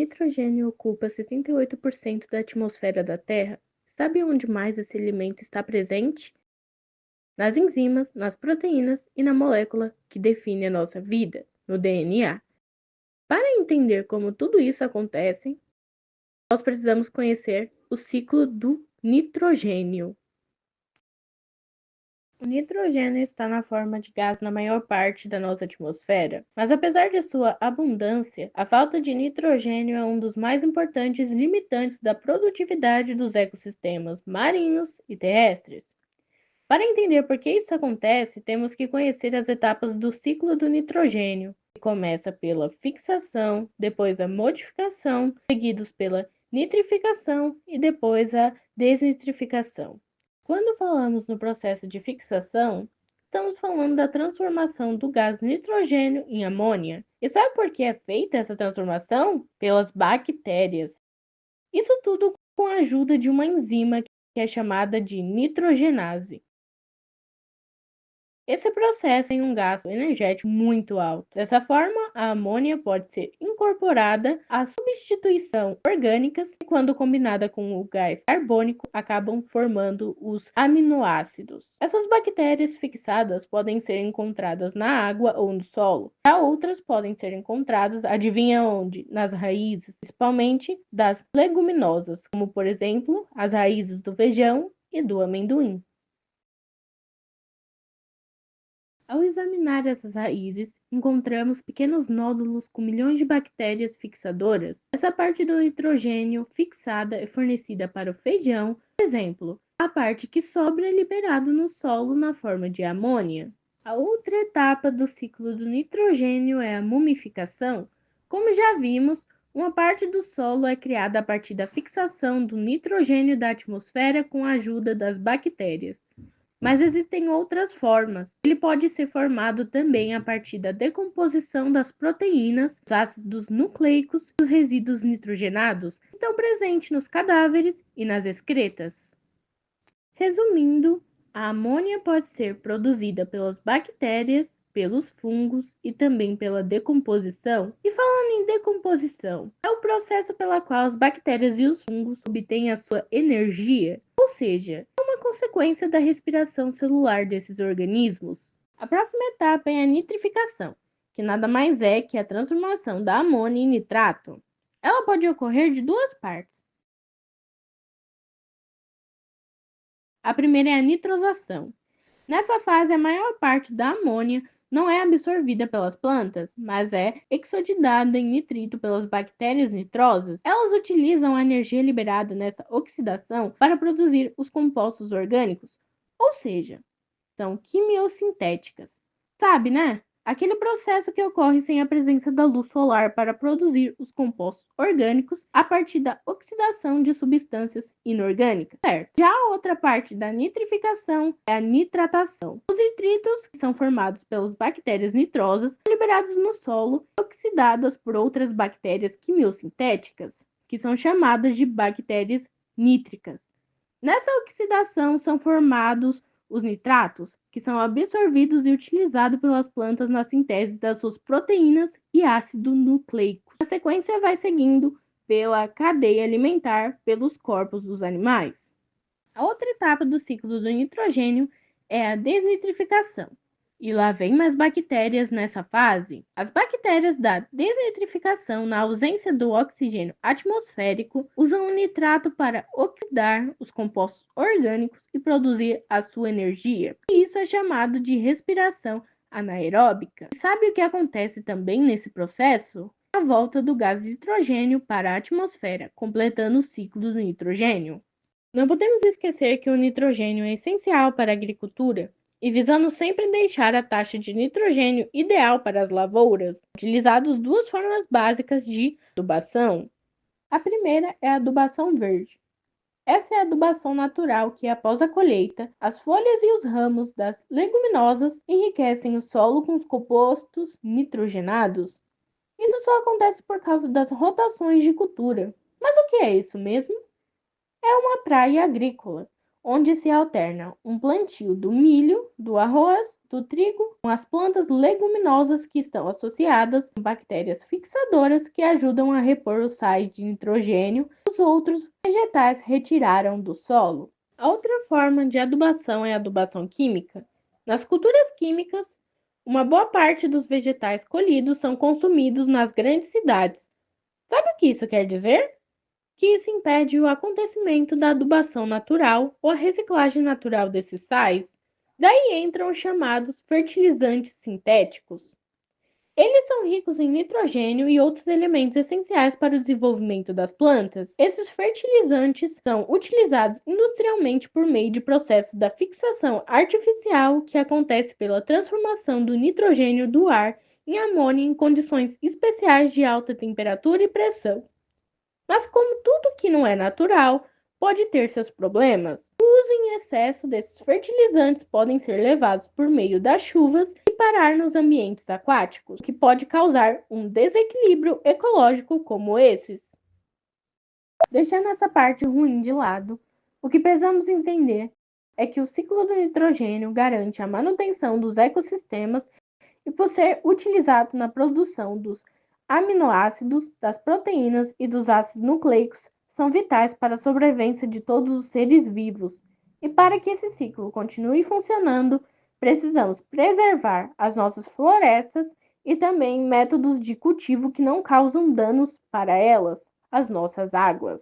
nitrogênio ocupa 78% da atmosfera da Terra, sabe onde mais esse elemento está presente? Nas enzimas, nas proteínas e na molécula que define a nossa vida, no DNA. Para entender como tudo isso acontece, nós precisamos conhecer o ciclo do nitrogênio. O nitrogênio está na forma de gás na maior parte da nossa atmosfera, mas apesar de sua abundância, a falta de nitrogênio é um dos mais importantes limitantes da produtividade dos ecossistemas marinhos e terrestres. Para entender por que isso acontece, temos que conhecer as etapas do ciclo do nitrogênio, que começa pela fixação, depois a modificação, seguidos pela nitrificação e depois a desnitrificação. Quando falamos no processo de fixação, estamos falando da transformação do gás nitrogênio em amônia. E sabe por que é feita essa transformação? Pelas bactérias. Isso tudo com a ajuda de uma enzima que é chamada de nitrogenase. Esse processo tem um gasto energético muito alto. Dessa forma, a amônia pode ser incorporada à substituição orgânicas e, quando combinada com o gás carbônico, acabam formando os aminoácidos. Essas bactérias fixadas podem ser encontradas na água ou no solo. Já outras podem ser encontradas, adivinha onde? Nas raízes, principalmente das leguminosas, como por exemplo, as raízes do feijão e do amendoim. Ao examinar essas raízes, encontramos pequenos nódulos com milhões de bactérias fixadoras. Essa parte do nitrogênio fixada é fornecida para o feijão, por exemplo, a parte que sobra é liberada no solo na forma de amônia. A outra etapa do ciclo do nitrogênio é a mumificação. Como já vimos, uma parte do solo é criada a partir da fixação do nitrogênio da atmosfera com a ajuda das bactérias. Mas existem outras formas. Ele pode ser formado também a partir da decomposição das proteínas, dos ácidos nucleicos e dos resíduos nitrogenados que estão presentes nos cadáveres e nas excretas. Resumindo, a amônia pode ser produzida pelas bactérias, pelos fungos e também pela decomposição. E falando em decomposição, é o processo pelo qual as bactérias e os fungos obtêm a sua energia, ou seja, consequência da respiração celular desses organismos. A próxima etapa é a nitrificação, que nada mais é que a transformação da amônia em nitrato. Ela pode ocorrer de duas partes. A primeira é a nitrosação. Nessa fase, a maior parte da amônia não é absorvida pelas plantas, mas é exudada em nitrito pelas bactérias nitrosas. Elas utilizam a energia liberada nessa oxidação para produzir os compostos orgânicos, ou seja, são quimiosintéticas. Sabe, né? Aquele processo que ocorre sem a presença da luz solar para produzir os compostos orgânicos a partir da oxidação de substâncias inorgânicas, certo? Já a outra parte da nitrificação é a nitratação. Os nitritos, que são formados pelas bactérias nitrosas, são liberados no solo e oxidadas por outras bactérias quimiosintéticas, que são chamadas de bactérias nítricas. Nessa oxidação são formados os nitratos, que são absorvidos e utilizados pelas plantas na síntese das suas proteínas e ácido nucleico. A sequência vai seguindo pela cadeia alimentar pelos corpos dos animais. A outra etapa do ciclo do nitrogênio é a desnitrificação. E lá vem mais bactérias nessa fase. As bactérias da desnitrificação, na ausência do oxigênio atmosférico, usam o nitrato para oxidar os compostos orgânicos e produzir a sua energia. E isso é chamado de respiração anaeróbica. E sabe o que acontece também nesse processo? A volta do gás de nitrogênio para a atmosfera, completando o ciclo do nitrogênio. Não podemos esquecer que o nitrogênio é essencial para a agricultura, e visando sempre deixar a taxa de nitrogênio ideal para as lavouras, utilizadas duas formas básicas de adubação. A primeira é a adubação verde. Essa é a adubação natural que, após a colheita, as folhas e os ramos das leguminosas enriquecem o solo com os compostos nitrogenados. Isso só acontece por causa das rotações de cultura. Mas o que é isso mesmo? É uma praia agrícola, onde se alterna um plantio do milho, do arroz, do trigo com as plantas leguminosas que estão associadas com bactérias fixadoras que ajudam a repor os sais de nitrogênio que os outros vegetais retiraram do solo. A outra forma de adubação é a adubação química. Nas culturas químicas, uma boa parte dos vegetais colhidos são consumidos nas grandes cidades. Sabe o que isso quer dizer? Que isso impede o acontecimento da adubação natural ou a reciclagem natural desses sais. Daí entram os chamados fertilizantes sintéticos. Eles são ricos em nitrogênio e outros elementos essenciais para o desenvolvimento das plantas. Esses fertilizantes são utilizados industrialmente por meio de processos da fixação artificial que acontece pela transformação do nitrogênio do ar em amônia em condições especiais de alta temperatura e pressão. Mas como tudo que não é natural pode ter seus problemas, o uso em excesso desses fertilizantes podem ser levados por meio das chuvas e parar nos ambientes aquáticos, o que pode causar um desequilíbrio ecológico como esses. Deixando essa parte ruim de lado, o que precisamos entender é que o ciclo do nitrogênio garante a manutenção dos ecossistemas e por ser utilizado na produção dos aminoácidos, das proteínas e dos ácidos nucleicos, são vitais para a sobrevivência de todos os seres vivos. E para que esse ciclo continue funcionando, precisamos preservar as nossas florestas e também métodos de cultivo que não causam danos para elas, as nossas águas.